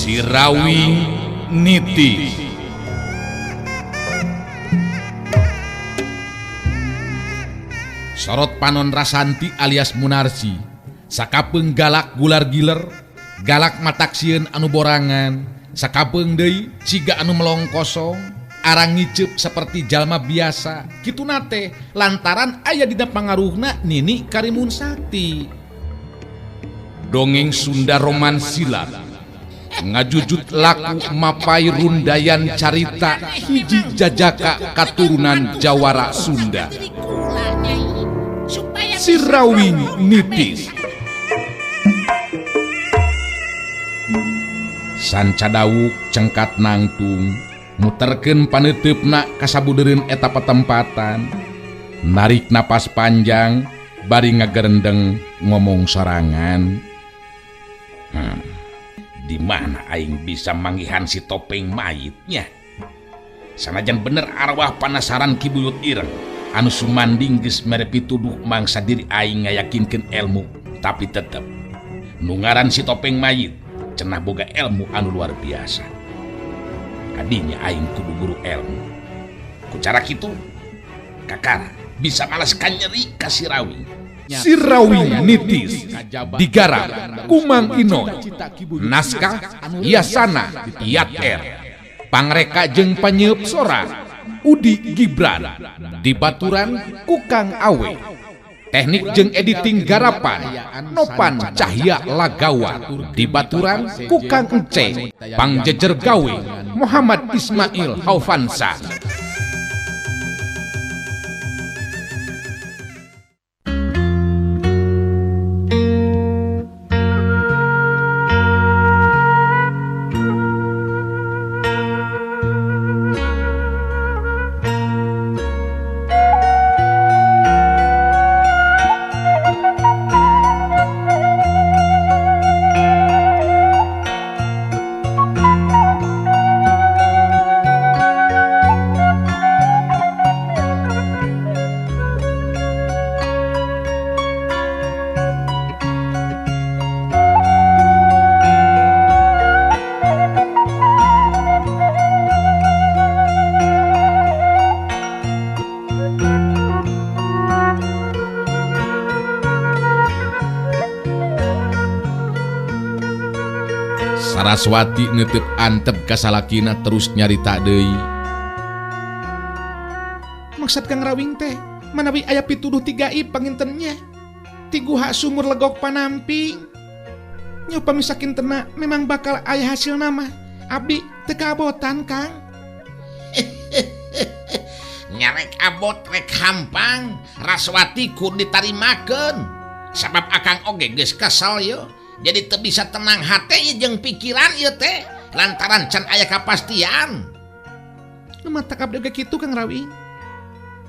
Si Rawing Nitis. Sorot panon Rasanti alias Munarsi, sakapeung galak gular giler, galak mataksieun anu borangan, sakapeung deui ciga anu melong kosong, arang ngiceup seperti jalma biasa. Kituna teh lantaran aya dina pangaruhna Nini Karimun Sakti. Dongeng Sunda Romansilan ngajujut laku mapai rundayan carita hiji jajaka katurunan Jawara Sunda. Si Rawing Nitis. Sanca dawuk cengkat nangtung, muterkeun paneuteup kasabudereun eta patempatan, narik napas panjang bari ngagerendeng ngomong sorangan. Di mana aing bisa manggihan si topeng mayitnya? Sanajan bener arwah panasaran kibuyut ireng anu sumanding geus mere pituduh mangsa diri aing ngayakinkeun ilmu, tapi tetep nu ngaran si topeng mayit cenah boga ilmu anu luar biasa. Kadinya aing kudu guru ilmu. Ku cara kitu kakara bisa malaskan nyeri ka si Rawing. Si Rawing Nitis digarap Kumang Inoy, naskah Yasana Yat R, pangreka jeung panyeup sora Udi Gibran, dibaturan Kukang Awe, teknik jeung editing garapan Nopan Cahya Lagawa, dibaturan Kukang Ence, pangjejer gawe Muhammad Ismail Haufansa. Saraswati neuteup antep ka salakina terus nyarita deui. Maksud Kang Rawing teh manawi aya pituduh 3i pangintennya. Ti guha sumur legok panamping. Nya upami sakintena memang bakal aya hasil nama. Abdi teu kabotan Kang. Nyarek abot rek hampang, Raswati kudu ditarimakeun. Sabab akang oge geus kesel ye. Jadi teu bisa tenang hati jeung pikiran ieu teh lantaran can aya kapastian. Nu mata kabeh ge kitu Kang Rawing.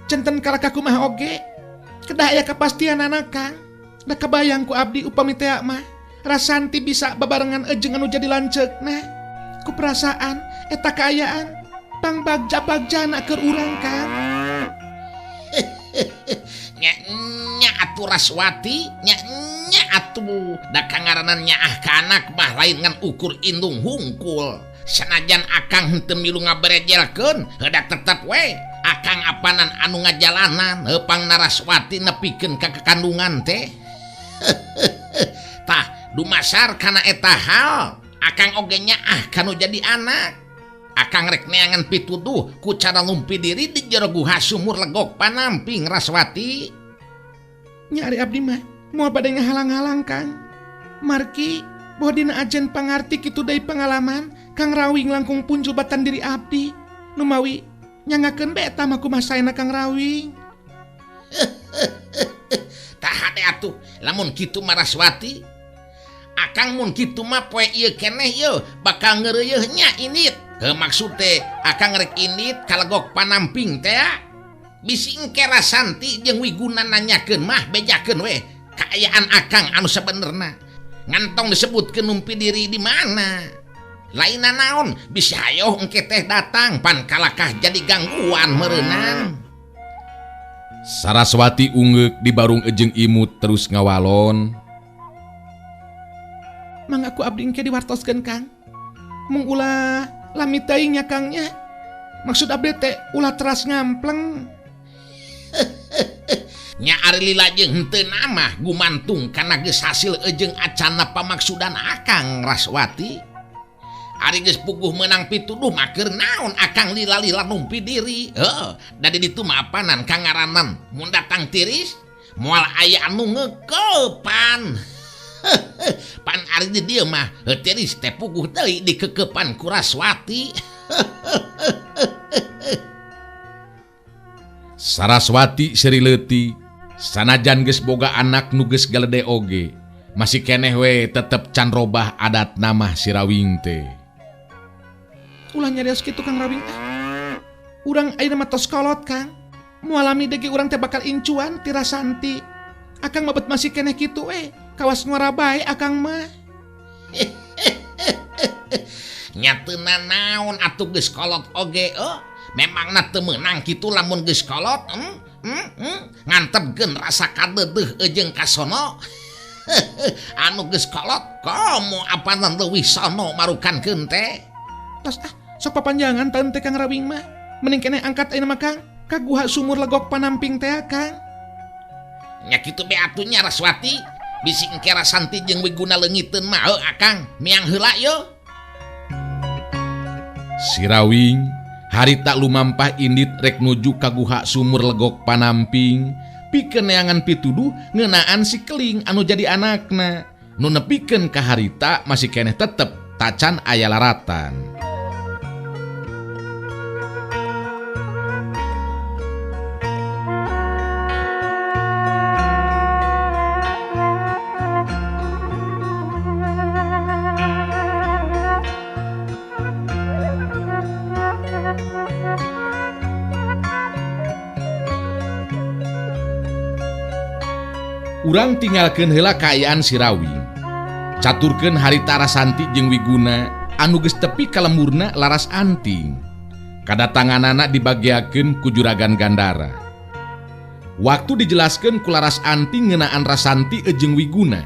Centen kalaka kumaha oge kedah aya kapastianana Kang. Da kabayang ku abdi upami teh mah Rasanti bisa babarengan ejeng anu jadi lanceukna. Ku perasaan eta kaayaan pangbagja-bagjana keur urang Kang. Nya atuh Raswati, nya atuh da kangaranan nyaah ka anak mah lain ngan ukur indung hungkul. Sanajan akang henteu milu ngaberejelkeun, heuda tetep we akang apanan anu ngajalanan heupang Naraswati nepikeun ka kekandungan teh. Tah dumasar kana eta hal akang oge nyaah kanu jadi anak. Akang rek neangan pituduh ku cara ngumpi diri di jero guha sumur legok panamping Raswati. Nyari abdi mah moal bade ngahalang-halang Kang. Margi bahwa dina ajen pangarti kitu deui pengalaman Kang Rawing langkung punjul batan diri abdi. Nu mawi nyangakeun beta mah kumaha saena Kang Rawing. Tah hade atuh lamun kitu mah Raswati. Akang mun kitu mah poe ieu keneh yeuh bakal ngeureuyeuh nya init. Maksud teh akang rek init kalegok panamping teh. Bisi engke Rasanti jeung Wiguna nanyakeun mah bejakeun we kaayaan akang anu sabenerna. Ngantong disebutkeun numpi diri di mana. Lainna naon bisi hayo engke teh datang pan kalakah jadi gangguan meureunang. Saraswati ungeuk di barung ejeng imut terus ngawalon. Mang aku abdi engke diwartoskeun Kang. mung ulah lami teuing nya Kangnya. Maksud abdi teh ulah teras ngampleng. Nya ari lilajeng henteu nama gumantung kana geus hasil ejeng acana pamaksudan Akang Raswati. Ari geus puguh meunang pituduh mah keur naon Akang lila-lila numpi diri. Heuh, da di ditu mah apanan kangaranan mun datang tiris moal aya anu ngeukepan. Pan ari di dieu mah tiris teh puguh deui dikekepan ku Raswati. Saraswati seri leuti sanajan geus boga anak nu geus galede oge masih keneh we tetep can robah adat nama si Rawing teh. Ulah nyarios kitu Kang Rawing. Urang ayeuna mah tos kolot Kang. Mualami dege urang teh bakal incuan ti Rasanti. Akang mabet masih keneh kitu kawas nguara bae Akang mah. Nya teu naon atuh geus kolot oge. Memangna teu meunang kitu lamun geus kolot. Ngantepkeun rasa kadeudeuh ejeng kasono. Anu geus kolot komo apanan leuwih sono marukankeun teh. Tos sok papanjangan taun teh Kang Rawing mah. Mending keneh angkat ayeuna mah Kang ka guha sumur legok panamping teh Kang. Nya kitu be atunya Raswati. Bisi engke Rasanti jeung Wiguna leungiteun mah Akang miang heula yo. Si Rawing harita lumampah indit rek nuju ka guha sumur legok panamping pikeun neangan pituduh ngeunaan si Keling anu jadi anakna. Nu nepikeun ka harita masih keneh tetep tacan aya laratan. Urang tinggalkeun heula kaayaan si Rawing. Caturkeun harita Rasanti jeung Wiguna anu geus tepi ka lemurna laras anting. Kadatanganana dibagiakeun ku Juragan Gandara. Waktu dijelaskeun ku laras anting ngeunaan Rasanti jeung Wiguna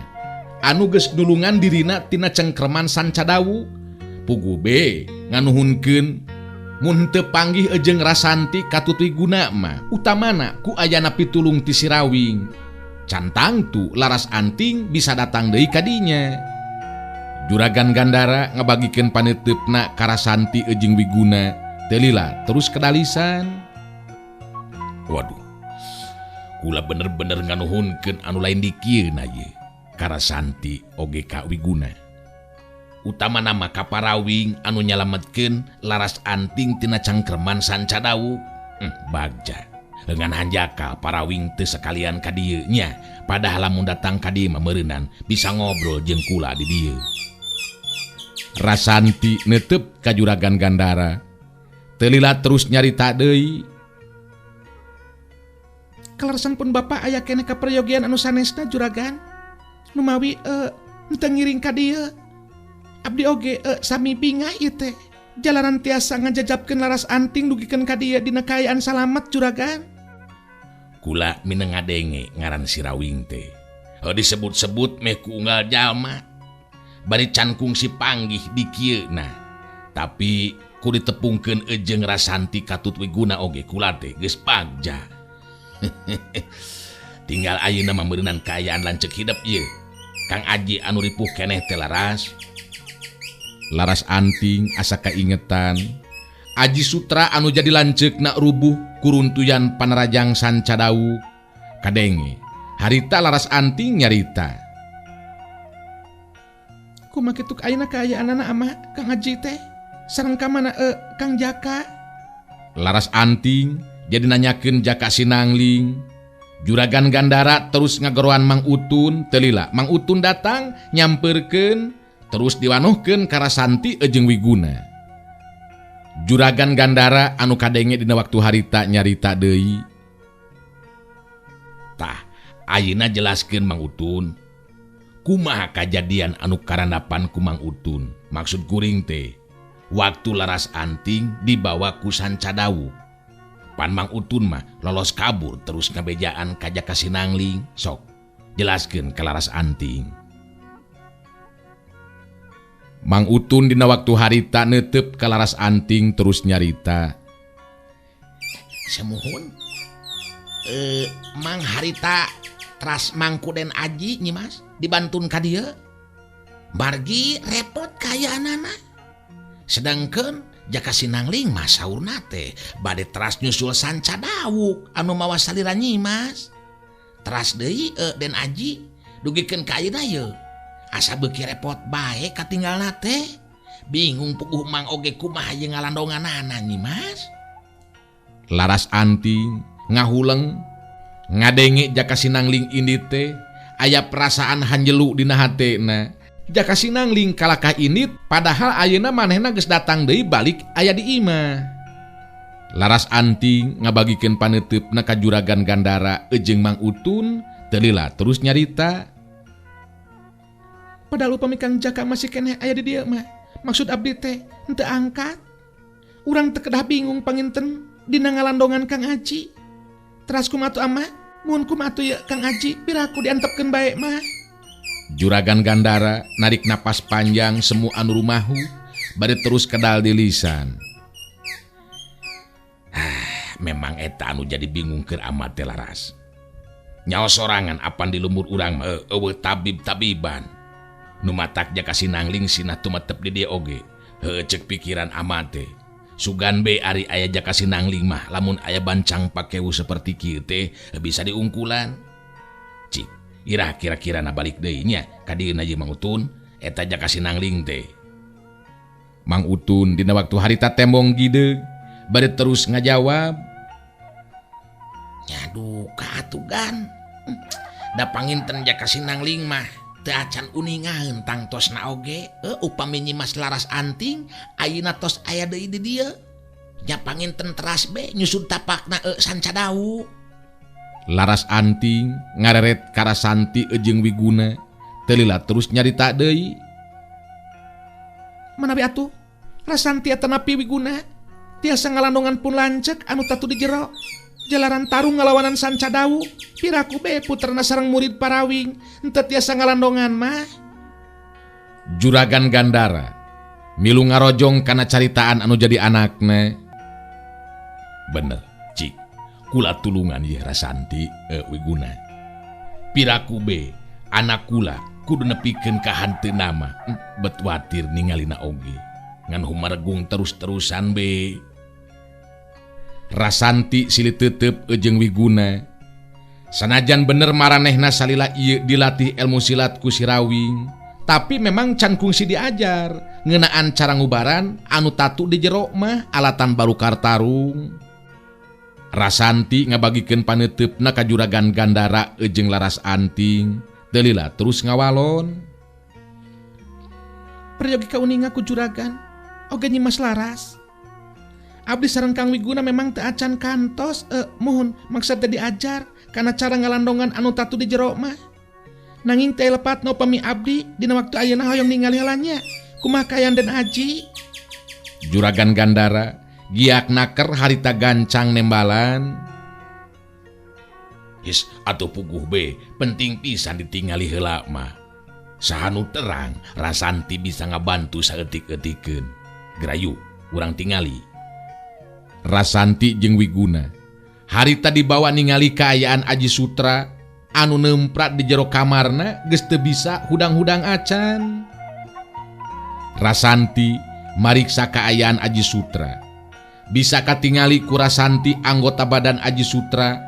anu geus nulungan dirina tina cengkreman Sancadawu, puguh be nganuhunkeun mun teu panggih jeung Rasanti katut Wiguna mah utamana ku ayana pitulung ti si Rawing. Cantang tu laras anting bisa datang deui kadinya. Juragan Gandara ngabagikeun paneutupna ka Rasanti jeung Wiguna teu lila terus kedalisan. Waduh, kula bener-bener nganuhunkeun anu lain dikieuna ye ka Rasanti oge ka Wiguna. Utama nama ka Parawing anu nyalametkeun laras anting tina cangkreman Sancadawu. Bagja dengan hanjaka Parawing teu sekalian ka dieu nya, padahal lamun datang ka dieu mah meureunan bisa ngobrol jeung kula di dieu. Rasanti neuteup ka Juragan Gandara teu lila terus nyarita deui. Kalarsan pun Bapak aya keneh kaprayogian anu sanesna Juragan. Nu mawi henteu ngiring ka dieu. Abdi oge sami bingah ieu teh. Jalanan tiasa ngajajabkeun laras anting dugikeun ka dieu dina kaayaan salamet Juragan. Kula mineng ngadenge ngaran si Rawing teh. Disebut-sebut meh ku unggal jalma. Bari can kungsi panggih di kieuna. Tapi ku ditepungkeun jeung Rasanti katut Wiguna oge kula teh geus pagja. Tinggal ayeuna mah meureunan kaayaan lanceuk hidup ieu. Kang Aji anu ripuh keneh teh laras. Laras anting asa kaingetan Aji Sutra anu jadi lanceukna rubuh kuruntuyan Panerajang Sancadawu. Kadenge harita laras anting nyarita. Kumaha kitu ayeuna kaayaanana ama Kang Haji teh? Sareng ka mana Kang Jaka? Laras anting jadi nanyakeun Jaka Sinangling. Juragan Gandara terus ngagoroan Mang Utun teu lila. Mang Utun datang nyampeurkeun terus diwanuhkeun ka Rasanti jeung Wiguna. Juragan Gandara anu kadenge dina waktu harita nyarita deui. Tah, ayeuna jelaskeun Mang Utun. Kumaha kajadian anu karandapan ku Mang Utun? Maksud kuring teh, waktu laras anting dibawa ku Sancadawu. Pan Mang Utun mah lolos kabur terus ngabejaan ka Jaka Sinangling. Sok, jelaskeun ka laras anting. Mang Utun dina waktu harita netep ka laras anting terus nyarita. Semuhun Mang harita teras mangku den aji nyi mas dibantun ka dieu margi repot kaya anak sedangkan jaka sinangling mas saurna teh bade teras nyusul sanca dawuk anu mawa salira nyi mas teras deui den aji dugikeun ka ayeuna ye asa beuki repot bae katinggalna teh bingung puguh mang oge kumaha ye ngalandonganana nyi mas. Laras anting ngahuleng ngadenge jaka sinangling ini teh aya perasaan hanjelu dina hatena. Jaka sinangling kalakah init padahal ayeuna manehna geus datang deui balik aya di imah. Laras anting ngabagikeun paneutupna ka Juragan Gandara jeung Mang Utun teu lila terus nyarita. Padahal upami Kang Jaka masih keneh aya di dieu mah maksud abdi teh henteu angkat. Urang teu kedah bingung panginten dina ngalandongan Kang Aji. Teras kumaha atuh ama? Mun kumaha atuh ye Kang Aji piraku diantepkeun bae mah. Juragan Gandara narik napas panjang semu anu rumahu bari terus kedal di lisan. Memang eta anu jadi bingung keur amat teh laras. Nyaos sorangan apan di lumur urang mah eueuh tabib-tabiban. Nu matak jaka sinangling sinah tumetep di dieu oge. Heueuh ceuk pikiran amat teh. Sugan be ari aya jaka sinangling mah lamun aya bancang pakewu saperti kieu teh bisa diungkulan. Cik, irah kira-kira na balik deui nya ka dieuna jeung Mang Utun eta jaka sinangling teh. Mang Utun dina waktu harita tembong gideug bari terus ngajawab. Nyaduh ka atuh gan. Da panginten jaka sinangling mah teu acan uningaheun tangtosna oge. Upami nyi mas laras anting ayeuna tos aya deui di dieu. Nya panginten teras be nyusud tapakna sanca dawu. Laras anting ngareret ka Rasanti jeung Wiguna teu lila terus nyarita deui. Manabi atuh Rasanti eta napi Wiguna tiasa ngalandongan pun lanceuk anu tatu di jero. Jalaran tarung ngalawanan sanca dawu piraku be puterna sareng murid parawing henteu tiasa ngalandongan mah. Juragan Gandara milu ngarojong kana caritaan anu jadi anakna. Bener, Cik. Kula tulungan ye Rasanti Wiguna. Piraku be anak kula kudu nepikeun ka hanteuna mah bet watir ningalina oge. Ngan humaregung terus-terusan be. Rasanti silih teuteup jeung Wiguna. Sanajan bener maranehna salila ieu dilatih ilmu silat ku si Rawing, tapi memang can kungsi diajar ngeunaan cara ngubaran anu tatu di jero mah alatan barukar tarung. Rasanti ngabagikeun paneutupna ka Juragan Gandara jeung Laras Anting, teu lila terus ngawalon. Peryogi kauninga ku Juragan, oge nyi mas laras. Abdi sareng Kang Wiguna memang teu acan kantos muhun maksud teh diajar kana cara ngalandongan anu tatu di jero mah. Nanging teh lepatna upami abdi dina waktu ayeuna hoyong ningali heulanya kumaha kaayaan Den Aji. Juragan Gandara giak naker harita gancang nembalan. His atuh puguh be penting pisan ditingali heula mah. Sahanu terang Rasanti bisa ngabantu saeutik-eutikeun. Gerayu urang tingali. Rasanti jeung Wiguna harita dibawa ningali kaayaan Aji Sutra anu nemprat di jero kamarna geus teu bisa hudang-hudang acan. Rasanti mariksa kaayaan Aji Sutra. Bisa katingali ku Rasanti anggota badan Aji Sutra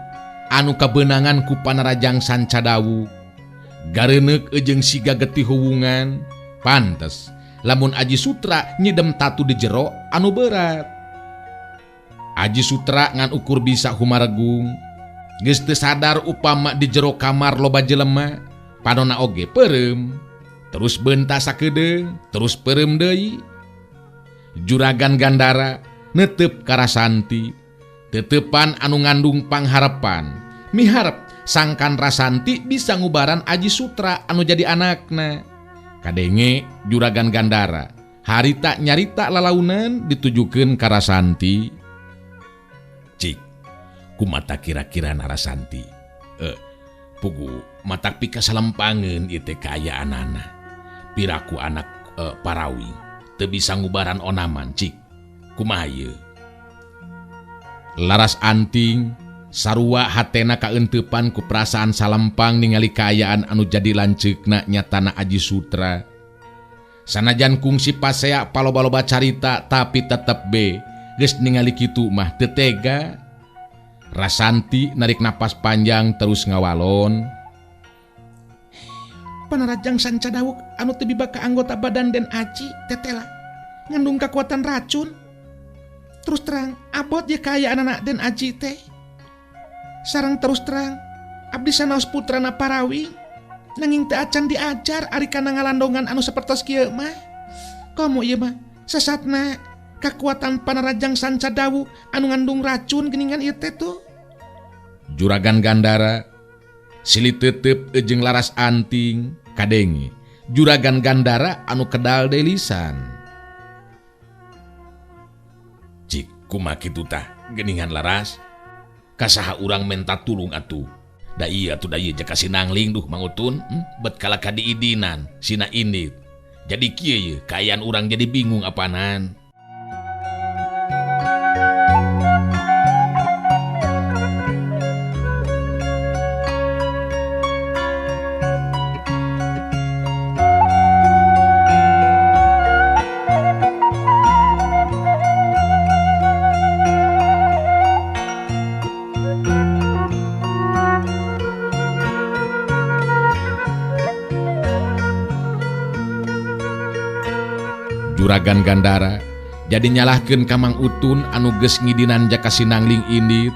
anu kabeunangan ku Panarajang Sanca Dawu. Gareuneuk jeung siga getih hubungan. Pantes lamun Aji Sutra nyidem tatu di jero anu berat. Aji Sutra ngan ukur bisa humaregung geus teu sadar upama di jero kamar loba jelema panonna oge peureum terus beunta sakedeung terus peureum deui. Juragan Gandara neuteup ka Rasanti teutepan anu ngandung pangharepan miharep sangkan Rasanti bisa ngubaran Aji Sutra anu jadi anakna. Kadenge Juragan Gandara harita nyarita lalaunan ditujukeun ka Rasanti. Cik, kumata kira-kira Rasanti. Pugu matak pika salempangeun ieu teh kaayaan anak. Piraku anak Parawi teu bisa ngubaran onaman cik kumaha ieu. Laras Anting sarua hatena kaentepan ku perasaan salempang ningali kaayaan anu jadi lanceukna nyatana Aji Sutra. Sanajan kungsi pasea paloba-loba carita tapi tetep geus ningali kitu mah teu tega. Rasanti narik napas panjang terus ngawalon. Panarajang Sanca Dawuk anu teu bibaka anggota badan Den Aji tetela ngandung kekuatan racun. Terus terang abot ya kaayaan anak Den Aji teh. Sareng terus terang abdi sanaos putrana Parawi nanging teu acan diajar ari kana ngalandongan anu sapertos kieu mah. Komo ieu mah sasatna kekuatan Panarajang Sanca Dawuk anu ngandung racun geningan ieu teh tuh. Juragan Gandara silih teuteup jeung Laras Anting kadenge Juragan Gandara anu kedal delisan. Cik kumaha kitu tah geningan Laras? Kasaha urang menta tulung atuh. Da ieu atuh da ieu jaka sinangling duh mangutun bet kala kadiidinan sina indit. Jadi kieu ye kaayaan urang jadi bingung apanan. Juragan Gandara jadi nyalahkeun ka Mang Utun anu geus ngidinan jaka sinangling indit.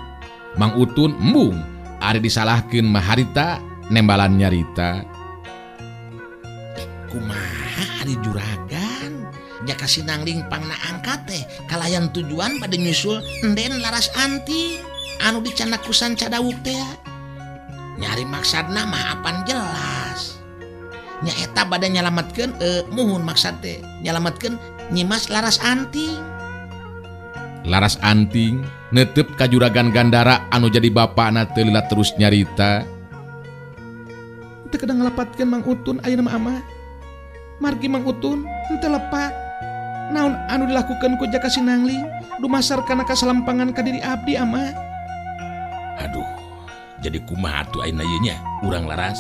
Mang Utun embung ari disalahkeun mah harita nembalan nyarita. Kumaha ari juragan jaka sinangling pangna angkat teh kalayan tujuan pada nyusul enden Laras Anting anu dicandak ku Sanca Dawuk teh. Nyari maksudna mah apan jelas. Nyaeta bada nyalametkeun muhun maksud teh nyalametkeun nyimas Laras Anting. Laras Anting neuteup ka Juragan Gandara anu jadi bapana teu lila terus nyarita. Teu kedah ngalapatkeun Mang Utun ayeuna mah amah. Margi Mang Utun henteu lepat. Naon anu dilakukeun ku jaka sinangling dumasar kana kasalampangan ka diri abdi amah. Aduh, jadi kumaha atuh ayeuna ieu nya urang Laras?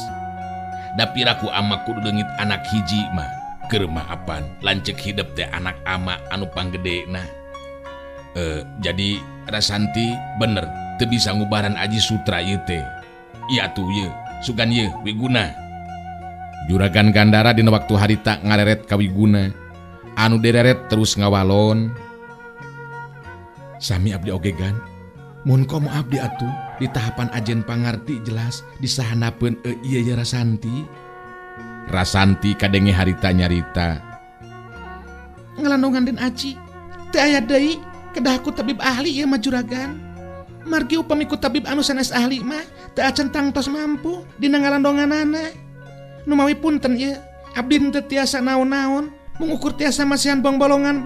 Da piraku ama kudu leungit anak hiji mah keur mah apan lanceuk hidup teh anak ama anu panggedena. Jadi Rasanti bener teu bisa ngubaran Aji Sutra ieu teh. Iya atuh ieu sugan ieu Wiguna. Juragan Gandara dina waktu harita ngareret ka Wiguna anu dereret terus ngawalon. Sami abdi oge gan. Mun komo abdi atuh di tahapan ajen pangarti jelas disahanapeun ieu ya Rasanti. Rasanti kadenge harita nyarita. Ngalandongan Den Aji teu aya deui kedah ku tabib ahli ieu mah juragan. Margi upami ku tabib anu sanes ahli mah teu acan tangtos mampu dina ngalandonganana. Nu mawi punten ieu abdi teu tiasa naon-naon mung ukur tiasa masihan bong-bolongan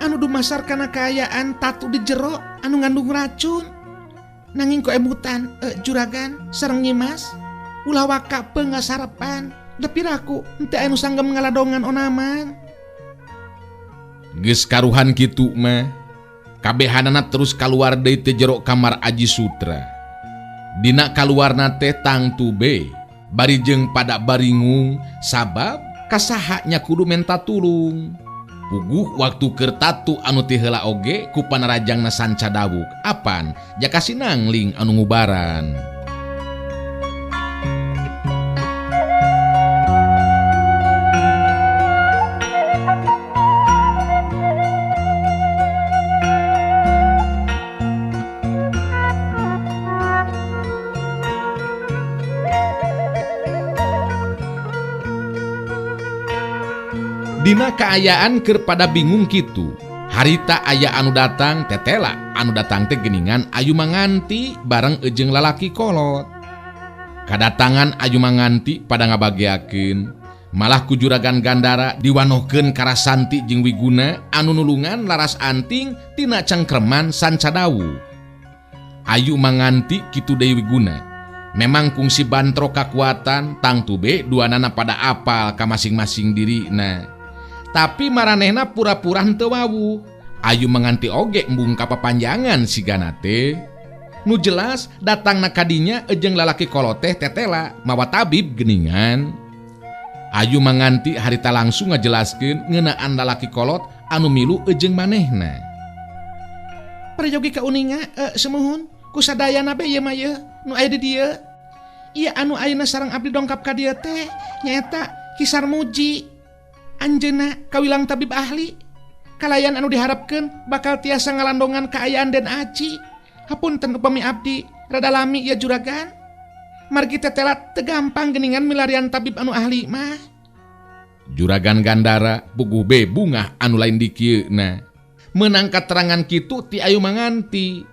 anu dumasar kana kaayaan tatu di jero anu ngandung racun. Nanging ku ebutan juragan sareng nyimas ulah waka pengasarepan da piraku henteu anu sanggem ngaladongan onaman. Geus karuhan kitu mah kabehanana terus kaluar deui teh jero kamar Aji Sutra. Dina kaluarna teh tangtu bari jeung pada baringung sabab kasaha nya kudu menta tulung. Puguh waktu keur tatu anu ti heula oge ku Panarajangna Sanca Dawuk apan jaka sinangling anu ngubaran. Dina kaayaan keur pada bingung kitu. Harita aya anu datang tetela anu datang teh geningan Ayu Manganti bareng jeung lalaki kolot. Kadatangan Ayu Manganti pada ngabagiakeun malah ku Juragan Gandara diwanohkeun ka Rasanti jeung Wiguna anu nulungan Laras Anting tina cangkreman Sanca Dawuk. Ayu Manganti kitu deui Wiguna. Memang kungsi bantro kakuatan tangtu duanana pada apal ka masing-masing dirina. tapi maranehna pura-pura henteu wawuh. Ayu menganti oge embung kapapanjangan sigana teh. Nu jelas datangna kadinya ejeng lalaki koloteh tetela mawa tabib geningan. Ayu menganti harita langsung ngajelaskeun ngeunaan lalaki kolot anu milu ejeng manehna. Prayogi ka uninga semuhun kusadayana be ieu mah ye nu aya di dieu. Ieu anu ayeuna sareng abdi dongkap ka dieu teh nyaeta Ki Sarmuji. Anjeunna kawilang tabib ahli. Kalayan anu diharapkeun bakal tiasa ngalandongan kaayaan Den Aji. Hapunten upami abdi rada lami ya juragan. Margi tetela teu gampang geningan milarian tabib anu ahli mah. Juragan Gandara puguh be bungah anu lain di kieuna. Meunang katerangan kitu ti Ayu Manganti.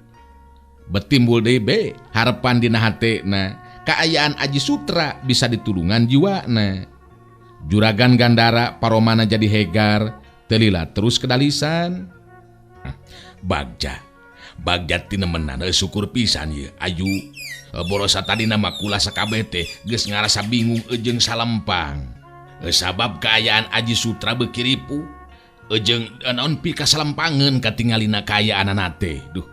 Betimbul deui be harepan dina hatena kaayaan Aji Sutra bisa ditulungan jiwana. Juragan Gandara paromana jadi hegar, telila terus kedalisan. Bagja tinemenan syukur pisan ye Ayu. Borosa tadi nama kula sakabeh teh geus ngarasa bingung ejeng salempang. Sabab kaayaan Aji Sutra bekiripu. Ejeng naon pi kasalempangeun katingalina kaayaanana teh. Duh,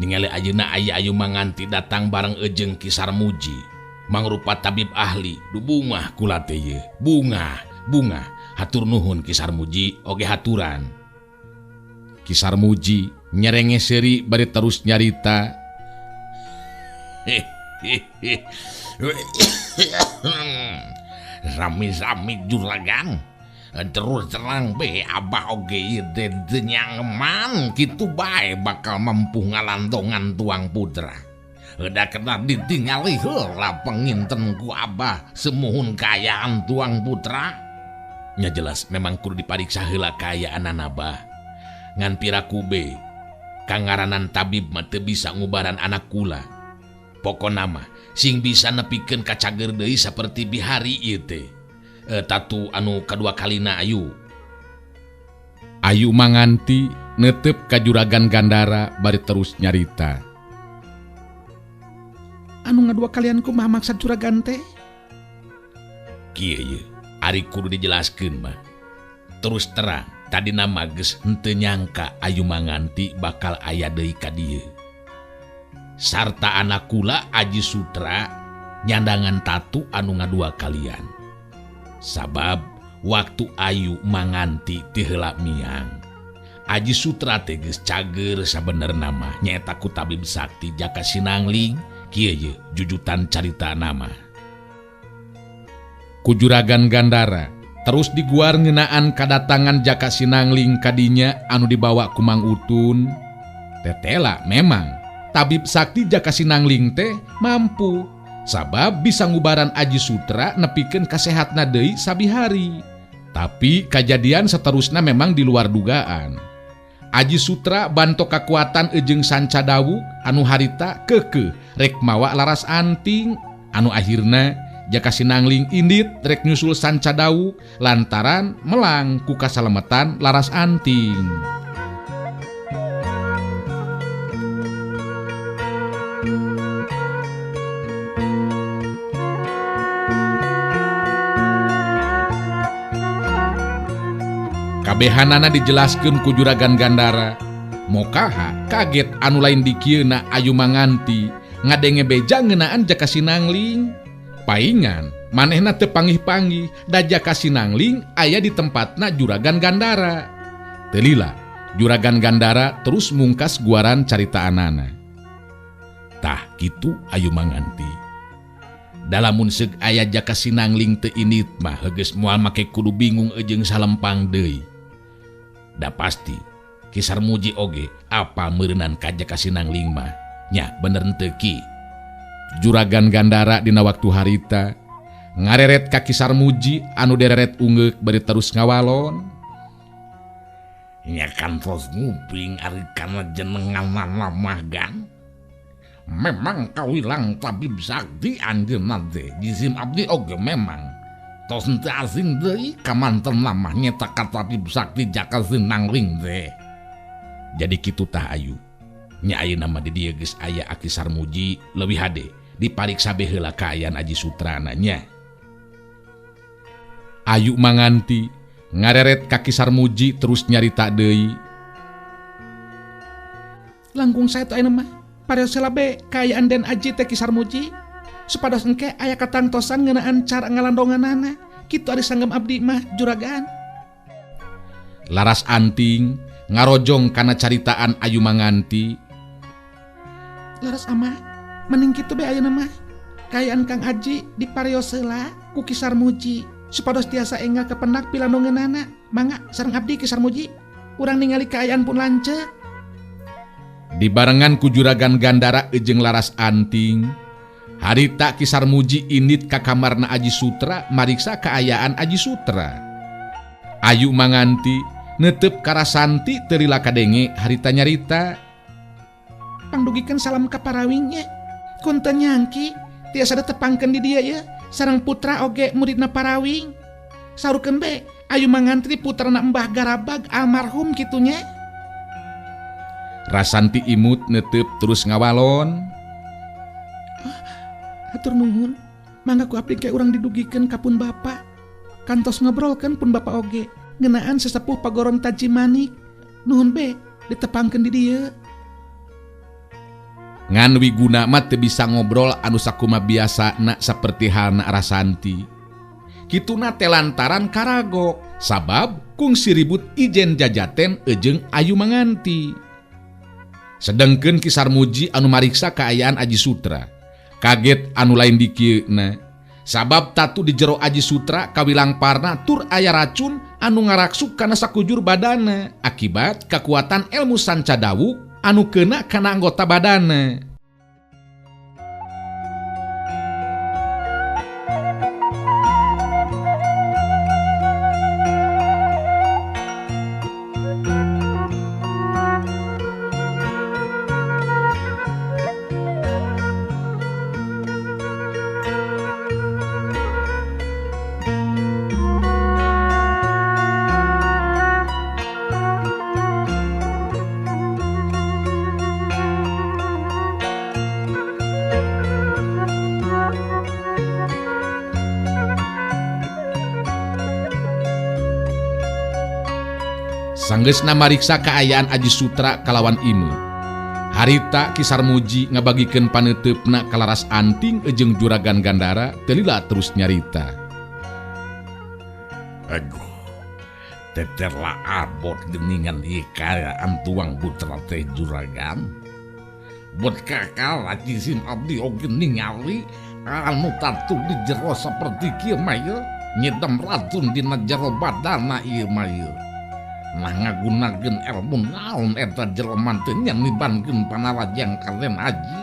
ningali ayeuna aya Ayu Manganti datang bareng ejeng Ki Sarmuji. Mangrupa tabib ahli, bungah kula teh ye. Bunga. Hatur nuhun Ki Sarmuji oge haturan. Ki Sarmuji nyerenge seuri bari terus nyarita. Rami-rami juragan. Terus terang be abah oge ieu teh teu nyangeman kitu bae bakal mampu ngalandongan Tuang Putra. Da kena ditingali heula penginten ku abah semuhun kaayaan Tuang Putra. Nya jelas memang kudu dipariksa heula kaayaanana abah. Ngan piraku be kangaranan tabib mah teu bisa ngubaran anak kula. Pokona mah sing bisa nepikeun ka cager deui saperti bihari ieu teh. Tatu anu kadua kalina Ayu. Ayu Manganti netep ka Juragan Gandara bari terus nyarita. Anu ngadua kalian kumaha maksud juragan teh? Kieu ye, ari kudu dijelaskeun mah. Terus terang, tadi nama geus henteu nyangka Ayu Manganti bakal aya deui ka dieu. Sarta anak kula Aji Sutra nyandangan tatu anu ngadua kalian. Sabab waktu Ayu Manganti teu heula miang. Aji Sutra teh geus cager sabenerna mah nyaeta ku tabib sakti Jaka Sinangling. Kieu ye jujutan carita nama. Ku Juragan Gandara terus diguar ngeunaan kadatangan Jaka Sinangling kadinya anu dibawa ku Mang Utun. Tetela memang tabib sakti Jaka Sinangling teh mampu sabab bisa ngubaran Aji Sutra nepikeun kasehatna deui sabihari. Tapi kejadian seterusnya memang di luar dugaan. Aji Sutra banto kakuatan ejeng Sanca Dawuk anu harita keukeuh rek mawa laras anting. Anu akhirna Jaka Sinangling indit rek nyusul Sanca Dawuk lantaran melang ku kasalemetan laras anting. Kabehanana dijelaskeun ku Juragan Gandara. Mokaha kaget anu lain di kieuna Ayu Manganti ngadenge beja ngeunaan Jaka Sinangling. Paingan manehna teu panggih-panggih da Jaka Sinangling aya di tempatna Juragan Gandara. Telila Juragan Gandara terus mungkas guaran caritaanana. Tah kitu Ayu Manganti. Dalamun seug aya Jaka Sinangling teu init mah geus moal make kudu bingung ejeng salempang deui. Da pasti Ki Sarmuji oge apa meureunan ka Jaka Sinangling mah nya bener henteu Ki. Juragan Gandara dina waktu harita ngareret ka Ki Sarmuji anu dereret ungeuk bari terus ngawalon. Nya kan tos nguping ari kana jenenganna mah gan. Memang kawilang tabib sakti anjeunna teh jisim abdi oge memang tos henteu asing deui kamanten mah nyeta ka tabib sakti Jaka Sinangling teh. Jadi kitu tah Ayu. Nya ayeuna mah di dieu geus aya Ki Sarmuji leuwih hade dipariksa be heula kaayaan Aji Sutrana nya. Ayu Manganti Ngareret kaki Sarmuji terus nyarita deui. Langkung saya tuh mah pareos be kaayaan Den Aji teh Ki Sarmuji supados engke aya katangtosan ngeunaan cara ngalandonganana kitu ari sanggem abdi mah juragan. Laras Anting ngarojong kana caritaan Ayu Manganti. Laras ama mending kitu be ayeuna mah kaayaan Kang Aji dipareos heula ku Ki Sarmuji supados tiasa enggal kepenak pilandonganana. Mangga sareng abdi Ki Sarmuji urang ningali kaayaan pun lanceuk. Dibarengan ku Juragan Gandara jeung Laras Anting, harita Ki Sarmuji indit ka kamarna Aji Sutra mariksa kaayaan Aji Sutra. Ayu Manganti neuteup ka Rasanti teu lila kadenge harita nyarita. Pangdugikeun salam ka parawingnya. Kun teu nyangki tiasa ditepangkeun di dieu ya sareng putra oge muridna parawing. Sarukeun be Ayu Manganti putrana Mbah Garabag almarhum kitunya. Rasanti imut neuteup terus ngawalon. Hatur nuhun, mangga ku abdi ke urang didugikeun ka pun bapa. Kantos ngobrolkeun pun bapa oge ngeunaan sesepuh pagoron Taji Manik. Nuhun be ditepangkeun di dieu. Ngan Wiguna mah teu bisa ngobrol anu sakuma biasana saperti halna Rasanti. Kituna teh lantaran karago sabab kungsi ribut ijen jajaten jeung Ayu Manganti. Sedengkeun Ki Sarmuji anu mariksa kaayaan Aji Sutra kaget anu lain di kieuna sabab tatu di jero Aji Sutra kawilang parna tur aya racun anu ngaraksuk kana sakujur badana akibat kekuatan ilmu sanca dawuk anu keuna kana anggota badana. Sanggeusna mariksa kaayaan Aji Sutra kalawan ieu. Harita Ki Sarmuji ngabagikeun paneteupna ka Laras Anting jeung Juragan Gandara teu lila terus nyarita. Aduh, teterlah abot geningan ieu kaayaan tuang putra teh Juragan. Bot kakal Aji Sim abdi oge ningali anu tatu di jero saperti kieu mah ieu nyedem racun dina jero badana ieu mah ieu. Nah ngagunakeun ilmu naon eta jelema teh nya nibankeun panarajang ka Den Aji.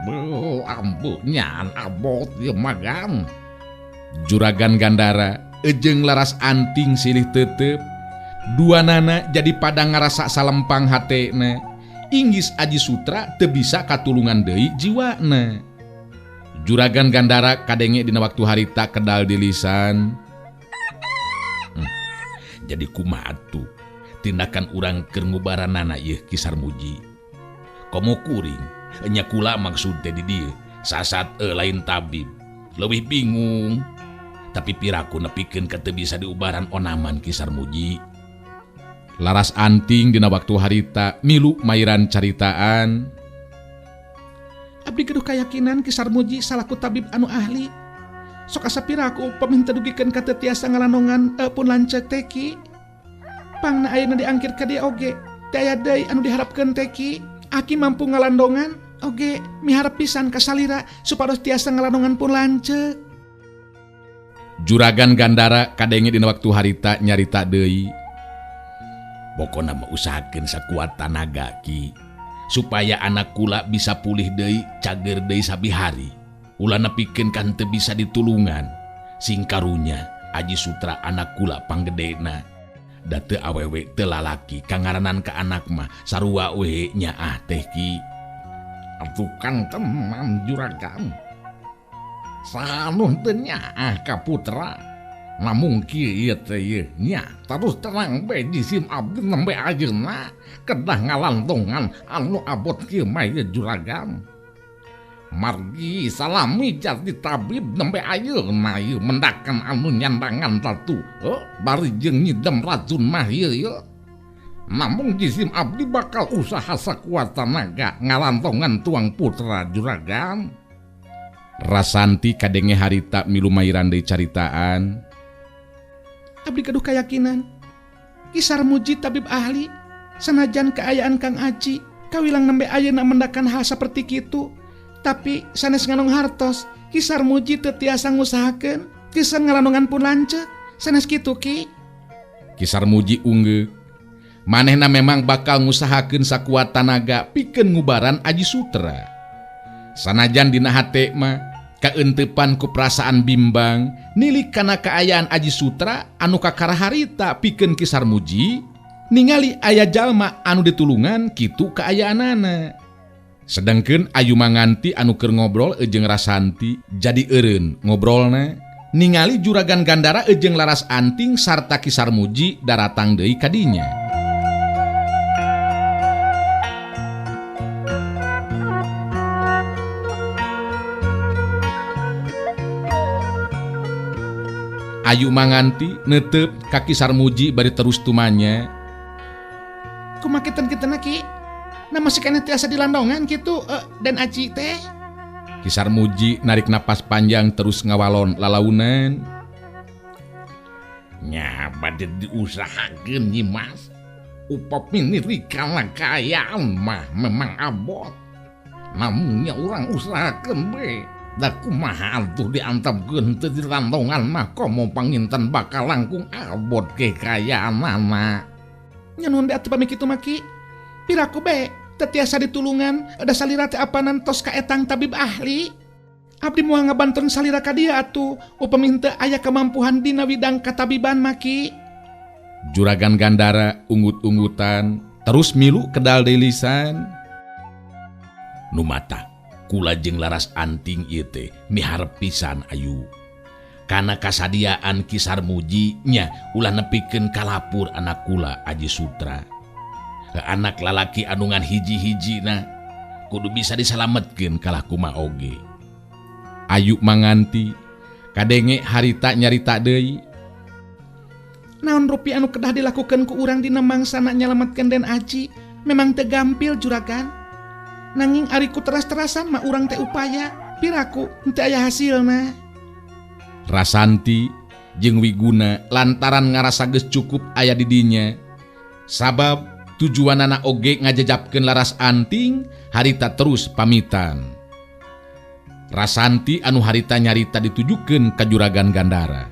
Beuh ambuh nyaan abot ieu magan. Juragan Gandara jeung Laras Anting silih teuteup. Duanana jadi pada ngarasa salempang hatena. Inggis Aji Sutra teu bisa katulungan deui jiwana. Juragan Gandara kadenge dina waktu harita kedal di lisan. Jadi kumaha atuh tindakan urang keur ngubaranana ieu Ki Sarmuji. Komo kuring nya kula maksud teh di dieu sasat lain tabib leuwih bingung tapi piraku nepikeun ka teu bisa diubaran onaman Ki Sarmuji. Laras Anting dina waktu harita milu mairan caritaan. Abdi geduh kayakinan Ki Sarmuji salaku tabib anu ahli. Sok asa piraku paminta dugikeun ka teu tiasa ngalandongan pun lanceuk teh Ki. Pangna ayeuna diangkir ka dieu oge teu aya deui anu diharapkeun teh Ki. Aki mampu ngalandongan oge miharep pisan ka salira supados tiasa ngalandongan pun lanceuk. Juragan Gandara kadenge dina waktu harita nyarita deui. Pokona mah usahakeun sakuat tanaga Ki supaya anak kula bisa pulih deui cager deui sabihari. Ulah nepikeun kan teu bisa ditulungan. Sing karunya Aji Sutra anak kula panggedena. Da teu awewe teu lalaki kangaranan ka anak mah sarua we nya teh Ki. Atuh kan teman Juragan. Sanuh teu nyaah ka putra. Namun kieu ieu teh ieu nya terus terang bae Jisim abdi nembe ajeuna kedah ngalandongan anu abot kieu mah ieu Juragan. Margi salami jadi tabib nembe ayeuna ieu mendakan anu nyandangan tatu. Bari jeung nyidem racun mah ieu. Namun jisim abdi bakal usaha sakuat tenaga ngalantongan tuang putra juragan. Rasanti kadenge harita milu mairan deui caritaan. Abdi gaduh kayakinan Ki Sarmuji tabib ahli, sanajan keayaan Kang Aji kawilang nembe ayeuna mendakan hal seperti kitu, tapi sanes nganong hartos Ki Sarmuji teu tiasa ngusahakeun keun ngalanongan pun lanceuk. Sanes kitu Ki. Ki Sarmuji ungeuk, manehna memang bakal ngusahakeun sakuat tenaga pikeun ngubaran Aji Sutra. Sanajan dina hate mah kaentepan ku perasaan bimbang nilik kana kaayaan Aji Sutra anu kakara harita pikeun Ki Sarmuji ningali aya jalma anu ditulungan kitu kaayaanana. Sedengkeun Ayu Manganti anu keur ngobrol jeung Rasanti jadi eureun ngobrolna ningali Juragan Gandara jeung Laras Anting sarta Ki Sarmuji daratang deui ka dinya. Ayu Manganti neuteup ka Ki Sarmuji bari terus tumanya. Kumaha kitu-kituna Ki? Na masih keneh tiasa dilandongan kitu dan Aji teh. Ki Sarmuji narik napas panjang terus ngawalon lalaunan. Nya bade diusahakeun Nyimas. Upami nirikana kaayaan mah memang abot. Namun nya urang usahakeun we. Da kumaha atuh diantepkeun teu dilandongan mah komo panginten bakal langkung abot ke kayaanana. Nya nuhun be atuh pami kitu mah Ki. Piraku be teu tiasa ditulungan da salira teh apanan tos ka etang tabib ahli. Abdi moal ngabantuan salira ka dia atuh upami henteu aya kemampuan dina widang katabiban mah Ki. Juragan Gandara ungut-ungutan terus milu kedal deui lisan. Nu mata kula jeung Laras Anting ieu teh miharep pisan Ayu. Kana kasadiaan Ki Sarmuji nya ulah nepikeun kalapur anak kula Aji Sutra. Anak lalaki anu ngan hiji-hijina kudu bisa disalametkeun kalah kumaha oge. Ayu Manganti kadenge harita nyarita deui. Naon rupi anu kedah dilakukeun ku urang dina mangsana nyalametkeun Den Aji memang teu gampil juragan. Nanging ari ku teras-terasan mah urang teh upaya, piraku henteu aya hasilna. Rasanti jeung Wiguna lantaran ngarasa geus cukup aya di dinya. Sabab tujuanana oge ngajajabkeun Laras Anting harita terus pamitan. Rasanti anu harita nyarita ditujukeun ka Juragan Gandara.